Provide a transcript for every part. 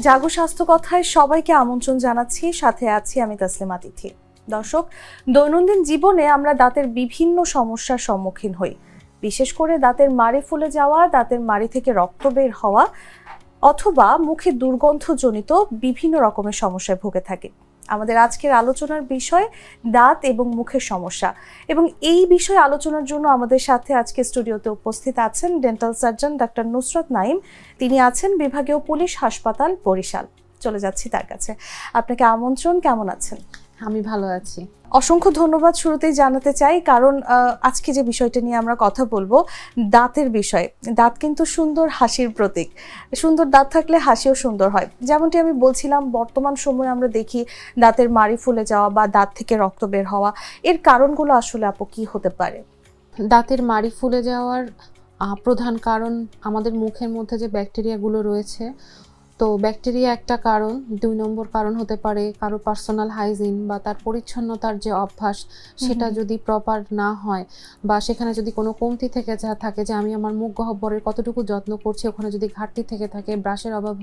জাগো স্বাস্থ্য কথায় সবাইকে আমন্ত্রণ জানাচ্ছি, সাথে আছি আমি তাসলিমা তিথি। দর্শক, দৈনন্দিন জীবনে আমরা দাঁতের বিভিন্ন সমস্যার সম্মুখীন হই। বিশেষ করে দাঁতের মাড়ি ফুলে যাওয়া, দাঁতের মাড়ি থেকে রক্ত বের হওয়া অথবা মুখে দুর্গন্ধজনিত বিভিন্ন রকমের সমস্যায় ভুগে থাকি। আমাদের আজকের আলোচনার বিষয় দাঁত এবং মুখের সমস্যা, এবং এই বিষয়ে আলোচনার জন্য আমাদের সাথে আজকে স্টুডিওতে উপস্থিত আছেন dental surgeon doctor Nusrat Naim. তিনি আছেন বিভাগীয় পুলিশ হাসপাতাল বরিশাল। চলে যাচ্ছি তার কাছে। আপনাকে আমন্ত্রণ, কেমন আছেন? আমি ভালো আছি। অসংখ্য ধন্যবাদ শুরুতেই জানাতে চাই, কারণ আজকে যে বিষয়টা নিয়ে আমরা কথা বলবো দাঁতের বিষয়। দাঁত কিন্তু সুন্দর হাসির প্রতীক। সুন্দর দাঁত থাকলে হাসিও সুন্দর হয়। যেমনটি আমি বলছিলাম, বর্তমান সময়ে আমরা দেখি দাঁতের মাড়ি ফুলে যাওয়া বা দাঁত থেকে রক্ত বের হওয়া। এর কারণগুলো আসলে আপু কি হতে পারে? দাঁতের মাড়ি ফুলে যাওয়ার প্রধান কারণ আমাদের মুখের মধ্যে যে ব্যাকটেরিয়াগুলো রয়েছে, তো ব্যাকটেরিয়া একটা কারণ। 2 নম্বর কারণ হতে পারে কারো পার্সোনাল হাইজিন বা তার পরিচ্ছন্নতার যে অভ্যাস সেটা যদি প্রপার না হয়, বা সেখানে যদি কোনো কমতি থেকে থাকে যে আমি আমার মুখ গহ্বরের কতটুকু যত্ন করছি, ওখানে যদি ঘাটতি থেকে থাকে, ব্রাশের অভাব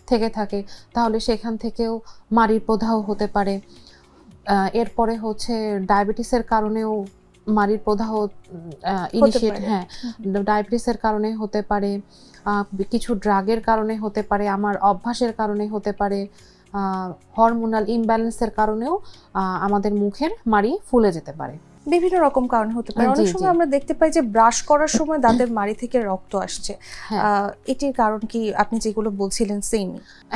থেকে থাকে, তাহলে সেখান থেকেও মাড়ির প্রদাহ হতে পারে। এরপরে হচ্ছে ডায়াবেটিসের কারণেও মাড়ির প্রদাহ ডায়াবেটিসের কারণে হতে পারে, কিছু ড্রাগের কারণে হতে পারে, আমার অভ্যাসের কারণে হতে পারে, হরমোনাল ইমব্যালেন্সের কারণেও আমাদের মুখের মাড়ি ফুলে যেতে পারে। বিভিন্ন রকম কারণ হতে পারে। অনেক সময় আমরা দেখতে পাই যে ব্রাশ করার সময় দাঁতের মাড়ি থেকে রক্ত আসছে। এটির কারণ কি আপনি যেগুলো বলছিলেন সেম?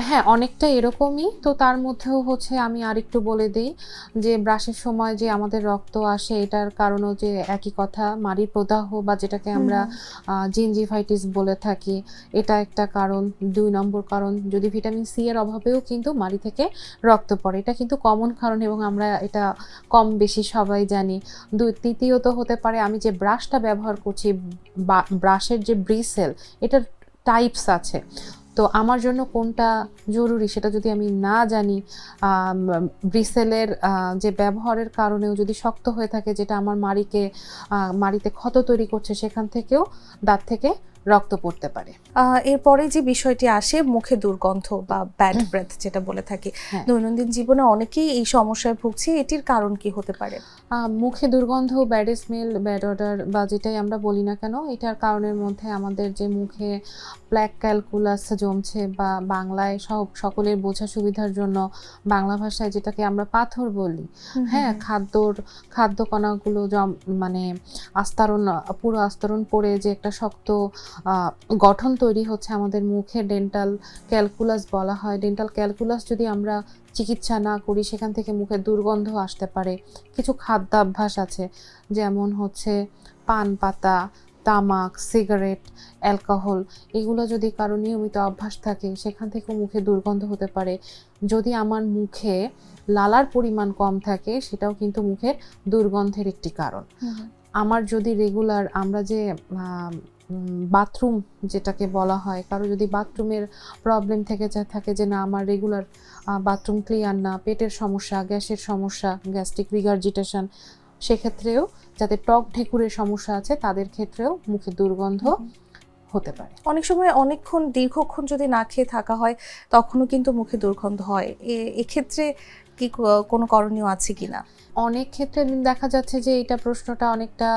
হ্যাঁ, অনেকটা এরকমই। তো তার মধ্যেও হচ্ছে আমি আরেকটু বলে দিই যে ব্রাশের সময় যে আমাদের রক্ত আসে, এটার কারণও যে একই কথা, মাড়ির প্রদাহ বা যেটাকে আমরা জিনজিভাইটিস বলে থাকি, এটা একটা কারণ। 2 নম্বর কারণ, যদি ভিটামিন সি এর অভাবেও কিন্তু মাড়ি থেকে রক্ত পড়ে। এটা কিন্তু কমন কারণ এবং আমরা এটা কম বেশি সবাই জানি। তৃতীয়ত হতে পারে আমি যে ব্রাশটা ব্যবহার করছি, ব্রাশের যে ব্রিসেল, এটার টাইপস আছে। তো আমার জন্য কোনটা জরুরি সেটা যদি আমি না জানি, ব্রিসেলের যে ব্যবহারের কারণেও যদি শক্ত হয়ে থাকে, যেটা আমার মাড়িতে ক্ষত তৈরি করছে, সেখান থেকেও দাঁত থেকে রক্ত পড়তে পারে। এরপরে যে বিষয়টি আসে মুখে দুর্গন্ধ বা ব্যাড ব্রেথ যেটা বলে থাকি, দৈনন্দিন জীবনে অনেকেই এই সমস্যায় ভুগছে। এটির কারণ কি হতে পারে? মুখে দুর্গন্ধ, ব্যাড স্মেল, ব্যাড অডার বা যেটাই আমরা বলি না কেন, এটার কারণের মধ্যে আমাদের যে মুখে প্ল্যাক ক্যালকুলাস জমছে, বা বাংলায় সকলের বোঝা সুবিধার জন্য বাংলা ভাষায় যেটাকে আমরা পাথর বলি, হ্যাঁ, খাদ্য কণাগুলো মানে পুরো আস্তরণ পড়ে যে একটা শক্ত গঠন তৈরি হচ্ছে আমাদের মুখে, ডেন্টাল ক্যালকুলাস বলা হয়। ডেন্টাল ক্যালকুলাস যদি আমরা চিকিৎসা না করি, সেখান থেকে মুখে দুর্গন্ধ আসতে পারে। কিছু খাদ্যাভ্যাস আছে, যেমন হচ্ছে পান পাতা, তামাক, সিগারেট, অ্যালকোহল, এগুলো যদি কারো নিয়মিত অভ্যাস থাকে, সেখান থেকেও মুখে দুর্গন্ধ হতে পারে। যদি আমার মুখে লালার পরিমাণ কম থাকে, সেটাও কিন্তু মুখের দুর্গন্ধের একটি কারণ। আমার যদি রেগুলার আমরা যে বাথরুম যেটাকে বলা হয়, কারো যদি বাথরুমের প্রবলেম থেকে থাকে যে না আমার রেগুলার বাথরুম ক্লিয়ার না, পেটের সমস্যা, গ্যাসের সমস্যা, গ্যাস্ট্রিক রিগার্জিটেশন, সেক্ষেত্রেও যাতে টক ঢেকুরের সমস্যা আছে তাদের ক্ষেত্রেও মুখে দুর্গন্ধ হতে পারে। অনেক সময় দীর্ঘক্ষণ যদি না খেয়ে থাকা হয়, তখনও কিন্তু মুখে দুর্গন্ধ হয়। এক্ষেত্রে কি কোনো করণীয় আছে কিনা? অনেক ক্ষেত্রে দেখা যাচ্ছে যে এটা প্রশ্নটা অনেকটা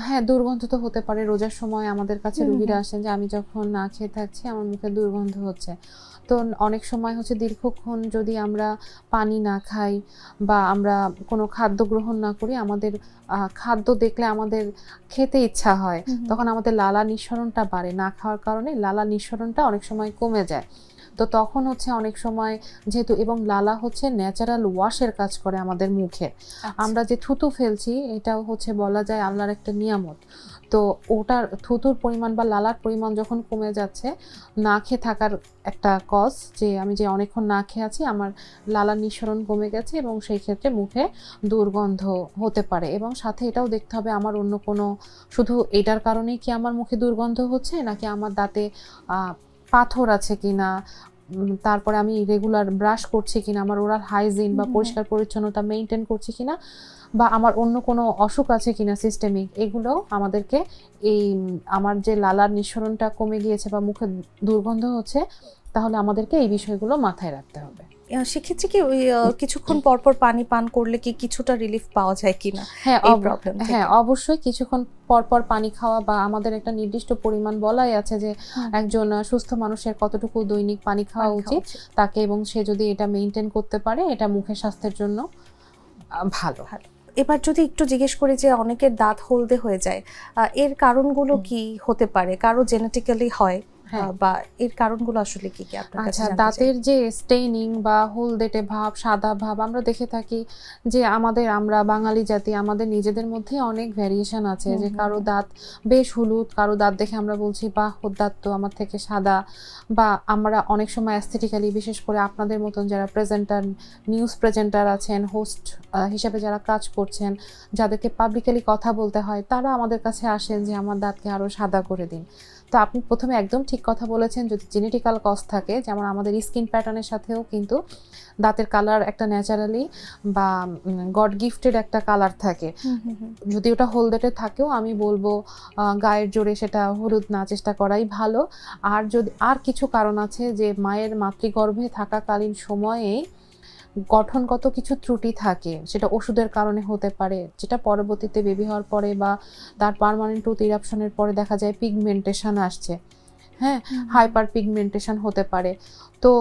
হ্যাঁ, দুর্গন্ধ তো হতে পারে। রোজার সময় আমাদের কাছে রোগীরা আসেন যে আমি যখন না খেয়ে থাকছি আমার মুখে দুর্গন্ধ হচ্ছে। তো অনেক সময় হচ্ছে দীর্ঘক্ষণ যদি আমরা পানি না খাই বা আমরা কোনো খাদ্য গ্রহণ না করি, আমাদের খাদ্য দেখলে আমাদের খেতে ইচ্ছা হয়, তখন আমাদের লালা নিঃসরণটা বাড়ে। না খাওয়ার কারণে লালা নিঃসরণটা অনেক সময় কমে যায়। তো তখন হচ্ছে অনেক সময় যেহেতু, এবং লালা হচ্ছে ন্যাচারাল ওয়াশের কাজ করে আমাদের মুখে। আমরা যে থুতু ফেলছি, এটাও হচ্ছে বলা যায় আল্লাহর একটা নিয়ামত। তো ওটার থুতুর পরিমাণ বা লালার পরিমাণ যখন কমে যাচ্ছে, না খেয়ে থাকার একটা কজ, যে আমি যে অনেকক্ষণ না খেয়ে আছি, আমার লালার নিঃসরণ কমে গেছে এবং সেই ক্ষেত্রে মুখে দুর্গন্ধ হতে পারে। এবং সাথে এটাও দেখতে হবে আমার অন্য কোনো, শুধু এটার কারণেই কি আমার মুখে দুর্গন্ধ হচ্ছে, নাকি আমার দাঁতে পাথর আছে কিনা, তারপরে আমি রেগুলার ব্রাশ করছি কিনা, আমার ওরাল হাইজিন বা পরিষ্কার পরিচ্ছন্নতা মেনটেন করছি কিনা, বা আমার অন্য কোনো অসুখ আছে কিনা সিস্টেমিক, এগুলো আমাদেরকে এই আমার যে লালার নিঃসরণটা কমে গিয়েছে বা মুখে দুর্গন্ধ হচ্ছে, তাহলে আমাদেরকে এই বিষয়গুলো মাথায় রাখতে হবে। সেক্ষেত্রে কি ওই কিছুক্ষণ পর পর পানি পান করলে কি কিছুটা রিলিফ পাওয়া যায় কিনা হ্যাঁ এই প্রবলেম থেকে? হ্যাঁ, অবশ্যই কিছুক্ষণ পর পর পানি খাওয়া, বা আমাদের একটা নির্দিষ্ট পরিমাণ বলাই আছে যে একজন সুস্থ মানুষের কতটুকু দৈনিক পানি খাওয়া উচিত তাকে, এবং সে যদি এটা মেইনটেইন করতে পারে এটা মুখের স্বাস্থ্যের জন্য ভালো। এবার যদি একটু জিজ্ঞেস করি যে অনেকের দাঁত হলদে হয়ে যায়, এর কারণগুলো কি হতে পারে? কারো জেনেটিক্যালি হয় বা এর কারণগুলো আসলে কি কি আপনার কাছে জানতে চাই? দাঁতের যে স্টেইনিং বা হলদেটে ভাব, সাদা ভাব আমরা দেখে থাকি যে আমরা বাঙালি জাতি, আমাদের নিজেদের মধ্যে অনেক ভ্যারিয়েশন আছে, যে কারো দাঁত বেশ হলুদ, কারো দাঁত দেখে আমরা বলছি বাহ ওর দাঁত তো আমার থেকে সাদা, বা আমরা অনেক সময় অ্যাস্থেটিক্যালি, বিশেষ করে আপনাদের মতন যারা প্রেজেন্টার, নিউজ প্রেজেন্টার আছেন, হোস্ট হিসাবে যারা কাজ করছেন, যাদেরকে পাবলিকালি কথা বলতে হয়, তারা আমাদের কাছে আসেন যে আমার দাঁতকে আরো সাদা করে দিন। তো আপনি প্রথমে একদম ঠিক কথা বলেছেন, যদি জেনেটিক্যাল কজ থাকে, যেমন আমাদের স্কিন প্যাটার্নের সাথেও কিন্তু দাঁতের কালার একটা ন্যাচারালি বা গড গিফটেড একটা কালার থাকে। যদি ওটা হলদেটে থাকেও আমি বলবো গায়ের জোরে সেটা হলুদ না চেষ্টা করাই ভালো। আর যদি আর কিছু কারণ আছে যে মায়ের মাতৃগর্ভে থাকাকালীন সময়েই গঠনগত কিছু ত্রুটি থাকে, সেটা ওষুধের কারণে হতে পারে, যেটা পরবর্তীতে বেবি হওয়ার পরে বা তার পার্মানেন্ট টুথ ইরাপশনের পরে দেখা যায় পিগমেন্টেশন আসছে, হ্যাঁ, হাইপার পিগমেন্টেশন হতে পারে। তো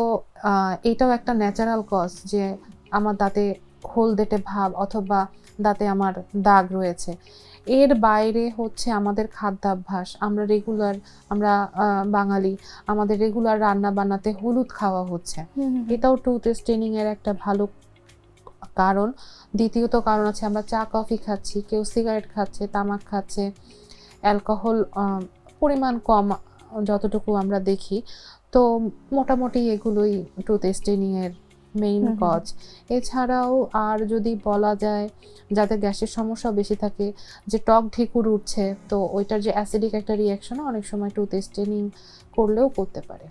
এটাও একটা ন্যাচারাল কজ যে আমার দাঁতে হলদেটে ভাব অথবা দাঁতে আমার দাগ রয়েছে। এর বাইরে হচ্ছে আমাদের খাদ্যাভ্যাস, আমরা বাঙালি, আমাদের রেগুলার রান্না বান্নাতে হলুদ খাওয়া হচ্ছে, এটাও টুথ স্টেনিং এর একটা ভালো কারণ। দ্বিতীয়ত কারণ আছে আমরা চা কফি খাচ্ছি, কেউ সিগারেট খাচ্ছে, তামাক খাচ্ছে, অ্যালকোহল পরিমাণ কম যতটুকু আমরা দেখি। তো মোটামুটি এগুলোই টুথ স্টেনিং এর মেইন কজ। এছাড়াও আর যদি বলা যায় যাদের গ্যাসের সমস্যা বেশি থাকে, যে টক ঢেকুর উঠছে, তো ওইটার যে অ্যাসিডিক একটা রিয়াকশন অনেক সময় টুথ স্টেনিং করলেও করতে পারে।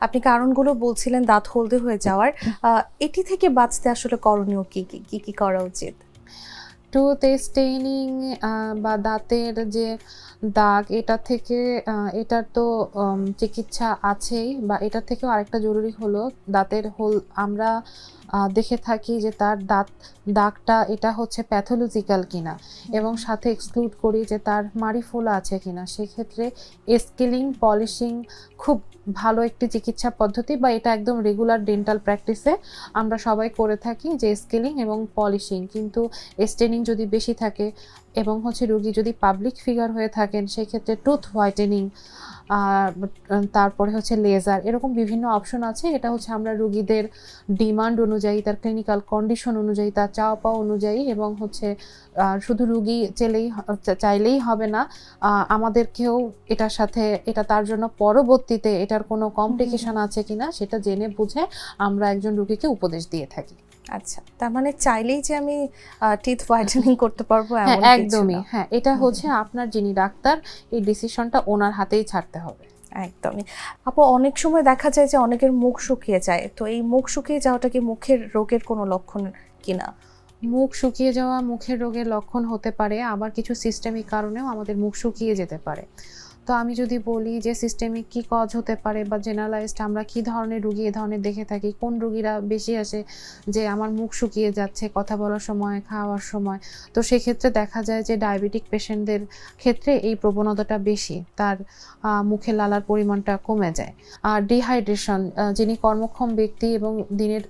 আপনি কারণগুলো বলছিলেন দাঁত হলদে হয়ে যাওয়ার, এটি থেকে বাঁচতে আসলে করণীয় কি কি কি কি করা উচিত? টুথ স্টেইনিং বা দাঁতের যে দাগ, এটা থেকে এটার তো চিকিৎসা আছেই, বা এটা থেকেও আরেকটা জরুরি হলো দাঁতের আমরা দেখে থাকি যে তার দাগটা এটা হচ্ছে প্যাথোলজিক্যাল কিনা, এবং সাথে এক্সক্লুড করি যে তার মাড়ি ফোলা আছে কিনা। সেক্ষেত্রে স্কেলিং, পলিশিং খুব ভালো একটি চিকিৎসা পদ্ধতি, বা এটা একদম রেগুলার ডেন্টাল প্র্যাকটিসে আমরা সবাই করে থাকি, যে স্কেলিং এবং পলিশিং। কিন্তু স্টেনিং যদি বেশি থাকে এবং হচ্ছে রোগী যদি পাবলিক ফিগার হয়ে থাকেন, সেক্ষেত্রে টুথ হোয়াইটেনিং, তারপরে হচ্ছে লেজার, এরকম বিভিন্ন অপশন আছে। এটা হচ্ছে আমরা রোগীদের ডিমান্ড অনুযায়ী, তার ক্লিনিক্যাল কন্ডিশন অনুযায়ী, তার চাওয়া পাওয়া অনুযায়ী, এবং হচ্ছে শুধু রোগী চাইলেই হবে না, আমাদেরকেও এটার সাথে এটা তার জন্য পরবর্তীতে এটার কোনো কমপ্লিকেশন আছে কিনা সেটা জেনে বুঝে আমরা একজন রোগীকে উপদেশ দিয়ে থাকি। আচ্ছা, তার মানে চাইলেই যে আমি টিথ হোয়াইটেনিং করতে পারবো এমন কিছু না? একদমই, হ্যাঁ, এটা হচ্ছে আপনার যিনি ডাক্তার, এই ডিসিশনটা ওনার হাতেই ছাড়তে হবে। একদমই। আপু, অনেক সময় দেখা যায় যে অনেকের মুখ শুকিয়ে যায়, তো এই মুখ শুকিয়ে যাওয়াটা কি মুখের রোগের কোনো লক্ষণ কিনা? মুখ শুকিয়ে যাওয়া মুখের রোগের লক্ষণ হতে পারে, আবার কিছু সিস্টেমিক কারণেও আমাদের মুখ শুকিয়ে যেতে পারে। তো আমি যদি বলি যে সিস্টেমিক কি কজ হতে পারে বা জেনারেলাইজড আমরা কি ধরনের রোগী এ ধরনের দেখে থাকি, কোন রোগীরা বেশি আসে যে আমার মুখ শুকিয়ে যাচ্ছে কথা বলার সময়, খাওয়ার সময়, তো সেক্ষেত্রে দেখা যায় যে ডায়াবেটিক পেশেন্টদের ক্ষেত্রে এই প্রবণতাটা বেশি, তার মুখে লালার পরিমাণটা কমে যায়। আর ডিহাইড্রেশন, যিনি কর্মক্ষম ব্যক্তি এবং দিনের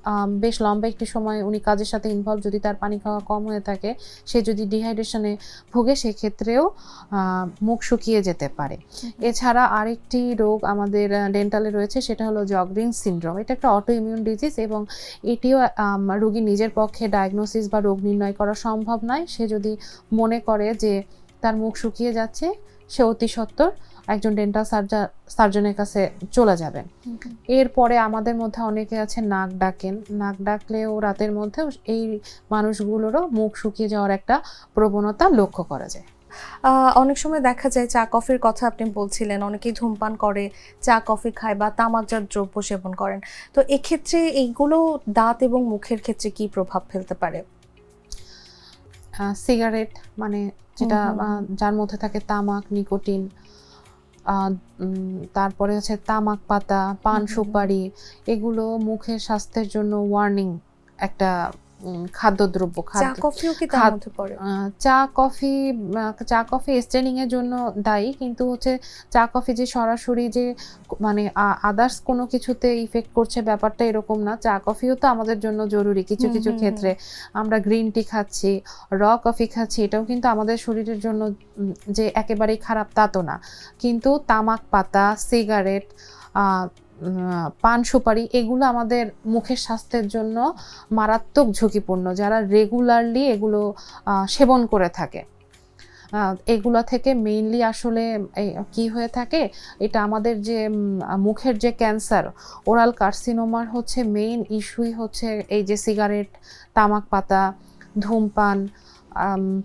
বেশ লম্বা একটি সময় উনি কাজের সাথে ইনভলভ, যদি তার পানি খাওয়া কম হয়ে থাকে, সে যদি ডিহাইড্রেশনে ভোগে, সেক্ষেত্রেও মুখ শুকিয়ে যেতে পারে। এছাড়া আরেকটি রোগ আমাদের ডেন্টালে রয়েছে, সেটা হলো জগরিং সিনড্রোম। এটা একটা অটো ইমিউন ডিজিজ, এবং এটিও রোগী নিজের পক্ষে ডায়াগনোসিস বা রোগ নির্ণয় করা সম্ভব নয়। সে যদি মনে করে যে তার মুখ শুকিয়ে যাচ্ছে, সে অতি সত্বর একজন ডেন্টাল সার্জনের কাছে চলে যাবেন। এরপরে আমাদের মধ্যে অনেকে আছে নাক ডাকেন, নাক ডাকলেও রাতের মধ্যে এই মানুষগুলোরও মুখ শুকিয়ে যাওয়ার একটা প্রবণতা লক্ষ্য করা যায়। অনেক সময় দেখা যায় চা কফির কথা আপনি বলছিলেন, অনেকেই ধূমপান করে, চা কফি খায় বা তামাকজাত দ্রব্য সেবন করেন, তো এক্ষেত্রে এইগুলো দাঁত এবং মুখের ক্ষেত্রে কি প্রভাব ফেলতে পারে? সিগারেট, মানে যেটা যার মধ্যে থাকে তামাক, নিকোটিন, তারপরে হচ্ছে তামাক পাতা, পান সুপারি, এগুলো মুখের স্বাস্থ্যের জন্য ওয়ার্নিং একটা খাদ্যদ্রব্য। চা কফিও কি তার মধ্যে পড়ে? চা কফি স্টেনিং এর জন্য দায়ী, কিন্তু হচ্ছে চা কফি যে সরাসরি যে মানে আদার্স কোনো কিছুতে ইফেক্ট করছে ব্যাপারটা এরকম না। চা কফিও তো আমাদের জন্য জরুরি কিছু কিছু ক্ষেত্রে। আমরা গ্রিন টি খাচ্ছি, র কফি খাচ্ছি, এটাও কিন্তু আমাদের শরীরের জন্য যে একেবারেই খারাপ তা তো না। কিন্তু তামাক পাতা, সিগারেট, পান সুপারি, এগুলো আমাদের মুখের স্বাস্থ্যের জন্য মারাত্মক ঝুঁকিপূর্ণ যারা রেগুলারলি এগুলো সেবন করে থাকে। এগুলো থেকে মেইনলি আসলে কি হয়ে থাকে, এটা আমাদের যে মুখের যে ক্যান্সার, ওরাল কার্সিনোমার হচ্ছে মেইন ইস্যুই হচ্ছে এই যে সিগারেট, তামাক পাতা, ধূমপান,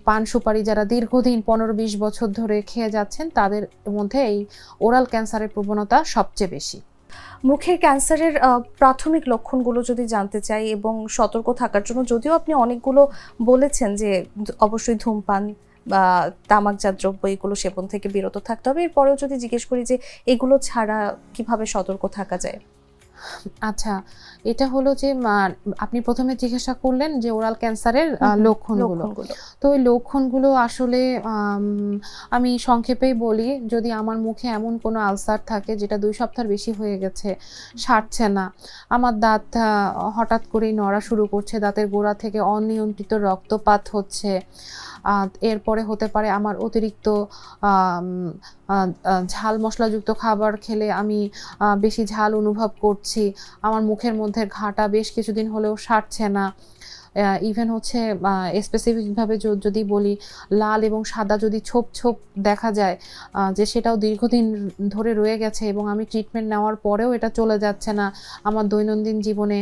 পান সুপারি যারা দীর্ঘদিন 15-20 বছর ধরে খেয়ে যাচ্ছেন তাদের মধ্যে এই ওরাল ক্যান্সারের প্রবণতা সবচেয়ে বেশি। মুখের ক্যান্সারের প্রাথমিক লক্ষণগুলো যদি জানতে চাই এবং সতর্ক থাকার জন্য, যদিও আপনি অনেকগুলো বলেছেন যে অবশ্যই ধূমপান বা তামাকজাত দ্রব্য এগুলো সেবন থেকে বিরত থাকতে হবে, এরপরেও যদি জিজ্ঞেস করি যে এগুলো ছাড়া কিভাবে সতর্ক থাকা যায়? আচ্ছা, এটা হলো যে আপনি প্রথমে জিজ্ঞাসা করলেন যে ওরাল ক্যান্সারের লক্ষণগুলো। তো ওই লক্ষণগুলো আসলে আমি সংক্ষেপেই বলি, যদি আমার মুখে এমন কোনো আলসার থাকে যেটা 2 সপ্তাহ বেশি হয়ে গেছে, সারছে না, আমার দাঁত হঠাৎ করেই নড়া শুরু করছে, দাঁতের গোড়া থেকে অনিয়ন্ত্রিত রক্তপাত হচ্ছে, এরপরে হতে পারে আমার অতিরিক্ত ঝাল মশলাযুক্ত খাবার খেলে আমি বেশি ঝাল অনুভব করছি, আমার মুখের মধ্যে ঘাটা বেশ কিছুদিন হলেও সারছে না, ইভেন হচ্ছে স্পেসিফিকভাবে যদি বলি লাল এবং সাদা যদি ছোপ ছোপ দেখা যায়, যে সেটাও দীর্ঘদিন ধরে রয়ে গেছে এবং আমি ট্রিটমেন্ট নেওয়ার পরেও এটা চলে যাচ্ছে না, আমার দৈনন্দিন জীবনে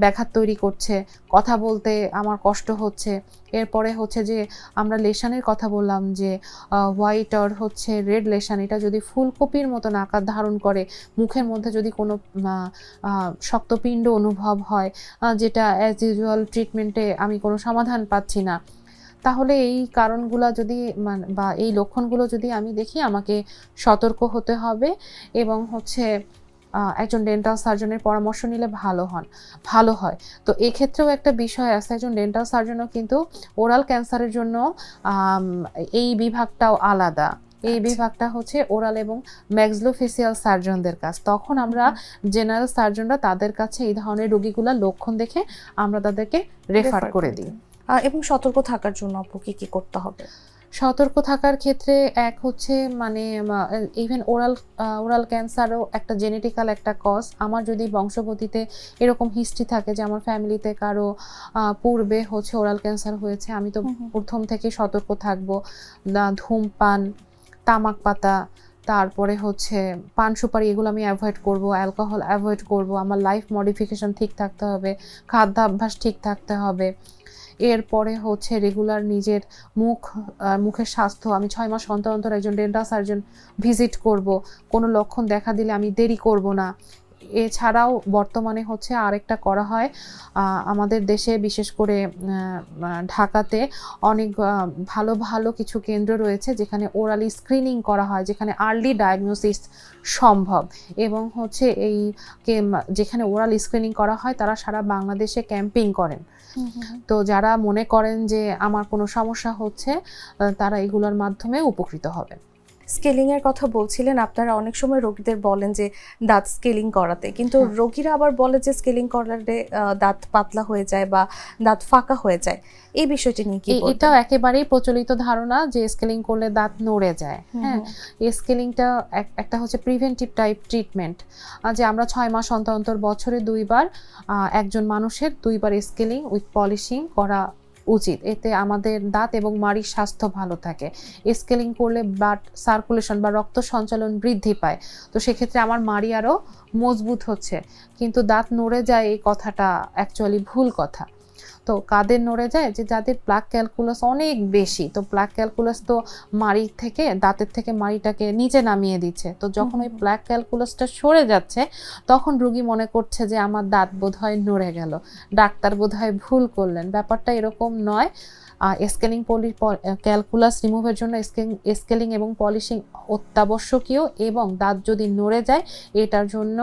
ব্যাঘাত তৈরি করছে, কথা বলতে আমার কষ্ট হচ্ছে। এরপরে হচ্ছে যে আমরা লেশানের কথা বললাম যে হোয়াইট আর হচ্ছে রেড লেশান, এটা যদি ফুলকপির মতন আকার ধারণ করে, মুখের মধ্যে যদি কোনো শক্তপিণ্ড অনুভব হয়, যেটা অ্যাজ ইউজুয়াল ট্রিটমেন্টে আমি কোনো সমাধান পাচ্ছি না, তাহলে এই কারণগুলো যদি বা এই লক্ষণগুলো যদি আমি দেখি, আমাকে সতর্ক হতে হবে এবং হচ্ছে একজন ডেন্টাল সার্জনের পরামর্শ নিলে ভালো হয়। তো এক্ষেত্রেও একটা বিষয় আছে, একজন ডেন্টাল সার্জনও কিন্তু ওরাল ক্যান্সারের জন্য এই বিভাগটাও আলাদা। এই বিভাগটা হচ্ছে ওরাল এবং ম্যাক্সিলোফেসিয়াল সার্জনদের কাজ। তখন আমরা জেনারেল সার্জনরা তাদের কাছে এই ধরনের রোগীগুলোর লক্ষণ দেখে আমরা তাদেরকে রেফার করে দিই। এবং সতর্ক থাকার জন্য আপু কি করতে হবে? সতর্ক থাকার ক্ষেত্রে এক হচ্ছে ইভেন ওরাল ক্যান্সারও একটা জেনেটিক্যাল একটা কজ। আমার যদি বংশগতিতে এরকম হিস্ট্রি থাকে যে আমার ফ্যামিলিতে কারো পূর্বে হচ্ছে ওরাল ক্যান্সার হয়েছে, আমি তো প্রথম থেকে সতর্ক থাকবো। ধূমপান, তামাক পাতা, তারপরে হচ্ছে পান সুপারি, এগুলো আমি অ্যাভয়েড করব, অ্যালকোহল অ্যাভয়েড করব, আমার লাইফ মডিফিকেশন ঠিক থাকতে হবে, খাদ্যাভ্যাস ঠিক থাকতে হবে। এরপরে হচ্ছে রেগুলার নিজের মুখের স্বাস্থ্য, আমি 6 মাস অন্তর অন্তর একজন ডেন্টাল সার্জন ভিজিট করব, কোনো লক্ষণ দেখা দিলে আমি দেরি করব না। এছাড়াও বর্তমানে হচ্ছে আরেকটা করা হয়, আমাদের দেশে বিশেষ করে ঢাকাতে অনেক ভালো ভালো কিছু কেন্দ্র রয়েছে যেখানে ওরালি স্ক্রিনিং করা হয়, যেখানে আর্লি ডায়াগনোসিস সম্ভব এবং হচ্ছে যেখানে ওরাল স্ক্রিনিং করা হয় তারা সারা বাংলাদেশে ক্যাম্পিং করেন। তো যারা মনে করেন যে আমার কোনো সমস্যা হচ্ছে, তারা এগুলোর মাধ্যমে উপকৃত হবে। স্কেলিং এর কথা বলছিলেন, আপনারা অনেক সময় রোগীদের বলেন যে দাঁত স্কেলিং করাতে, কিন্তু রোগীরা আবার বলে যে স্কেলিং করালে দাঁত পাতলা হয়ে যায় বা দাঁত ফাঁকা হয়ে যায়। এই বিষয়টি নিয়ে কি বলবেন? এটাও একেবারেই প্রচলিত ধারণা যে স্কেলিং করলে দাঁত নড়ে যায়। হ্যাঁ, এই স্কেলিংটা একটা হচ্ছে প্রিভেন্টিভ টাইপ ট্রিটমেন্ট, যে আমরা 6 মাস অন্তর অন্তর বছরে 2 বার একজন মানুষের 2 বার স্কেলিং উইথ পলিশিং করা উচিত। এতে আমাদের দাঁত এবং মাড়ির স্বাস্থ্য ভালো থাকে। স্কেলিং করলে ব্লাড সার্কুলেশন বা রক্ত সঞ্চালন বৃদ্ধি পায়, তো সেক্ষেত্রে আমার মাড়ি আরও মজবুত হচ্ছে। কিন্তু দাঁত নড়ে যায় এই কথাটা অ্যাকচুয়ালি ভুল কথা। তো কাদের নড়ে যায়? যে যাদের প্লাক ক্যালকুলাস অনেক বেশি, তো প্লাক ক্যালকুলাস তো মাড়ির থেকে, দাঁতের থেকে মাড়িটাকে নিচে নামিয়ে দিচ্ছে। তো যখন ওই প্লাক ক্যালকুলাসটা সরে যাচ্ছে, তখন রোগী মনে করছে যে আমার দাঁত বোধহয় নড়ে গেল, ডাক্তার বোধহয় ভুল করলেন। ব্যাপারটা এরকম নয়। স্কেলিং ক্যালকুলাস রিমুভের জন্য স্কেলিং এবং পলিশিং অত্যাবশ্যকীয়, এবং দাঁত যদি নড়ে যায় এটার জন্য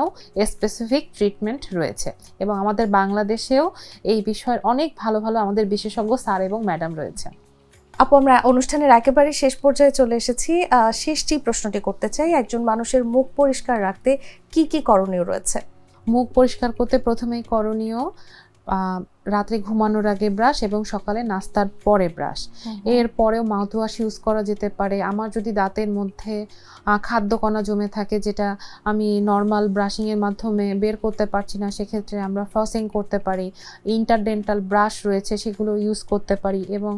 স্পেসিফিক ট্রিটমেন্ট রয়েছে। এবং আমাদের বাংলাদেশেও এই বিষয়ের অনেক ভালো ভালো আমাদের বিশেষজ্ঞ স্যার এবং ম্যাডাম রয়েছে। আপু, আমরা অনুষ্ঠানের একেবারে শেষ পর্যায়ে চলে এসেছি। শেষটি প্রশ্নটি করতে চাই, একজন মানুষের মুখ পরিষ্কার রাখতে কি কি করণীয় রয়েছে? মুখ পরিষ্কার করতে প্রথমেই করণীয় রাত্রে ঘুমানোর আগে ব্রাশ এবং সকালে নাস্তার পরে ব্রাশ। এর পরেও মাউথওয়াশ ইউজ করা যেতে পারে। আমার যদি দাঁতের মধ্যে খাদ্যকণা জমে থাকে যেটা আমি নর্মাল ব্রাশিংয়ের মাধ্যমে বের করতে পারছি না, সেক্ষেত্রে আমরা ফ্লসিং করতে পারি। ইন্টারডেন্টাল ব্রাশ রয়েছে, সেগুলো ইউজ করতে পারি। এবং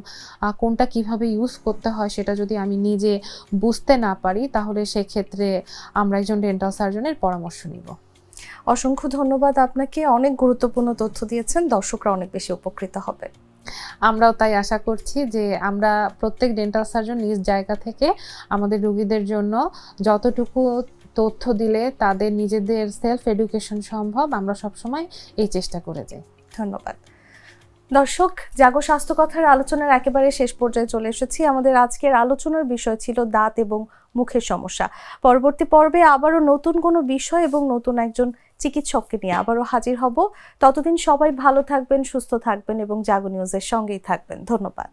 কোনটা কিভাবে ইউজ করতে হয় সেটা যদি আমি নিজে বুঝতে না পারি, তাহলে সেক্ষেত্রে আমরা একজন ডেন্টাল সার্জনের পরামর্শ নিব। অসংখ্য ধন্যবাদ আপনাকে, অনেক গুরুত্বপূর্ণ তথ্য দিয়েছেন, দর্শকরা অনেক বেশি উপকৃত হবে। আমরাও তাই আশা করছি যে আমরা প্রত্যেক ডেন্টাল সার্জন নিজ জায়গা থেকে আমাদের রোগীদের জন্য যতটুকু তথ্য দিলে তাদের নিজেদের সেলফ এডুকেশন সম্ভব, আমরা সবসময় এই চেষ্টা করে যাই। ধন্যবাদ। দর্শক, জাগো স্বাস্থ্য কথার আলোচনার একেবারে শেষ পর্যায়ে চলে এসেছি। আমাদের আজকের আলোচনার বিষয় ছিল দাঁত এবং মুখের সমস্যা। পরবর্তী পর্বে আবারও নতুন কোনো বিষয় এবং নতুন একজন চিকিৎসককে নিয়ে আবারও হাজির হব। ততদিন সবাই ভালো থাকবেন, সুস্থ থাকবেন এবং জাগো নিউজের সঙ্গেই থাকবেন। ধন্যবাদ।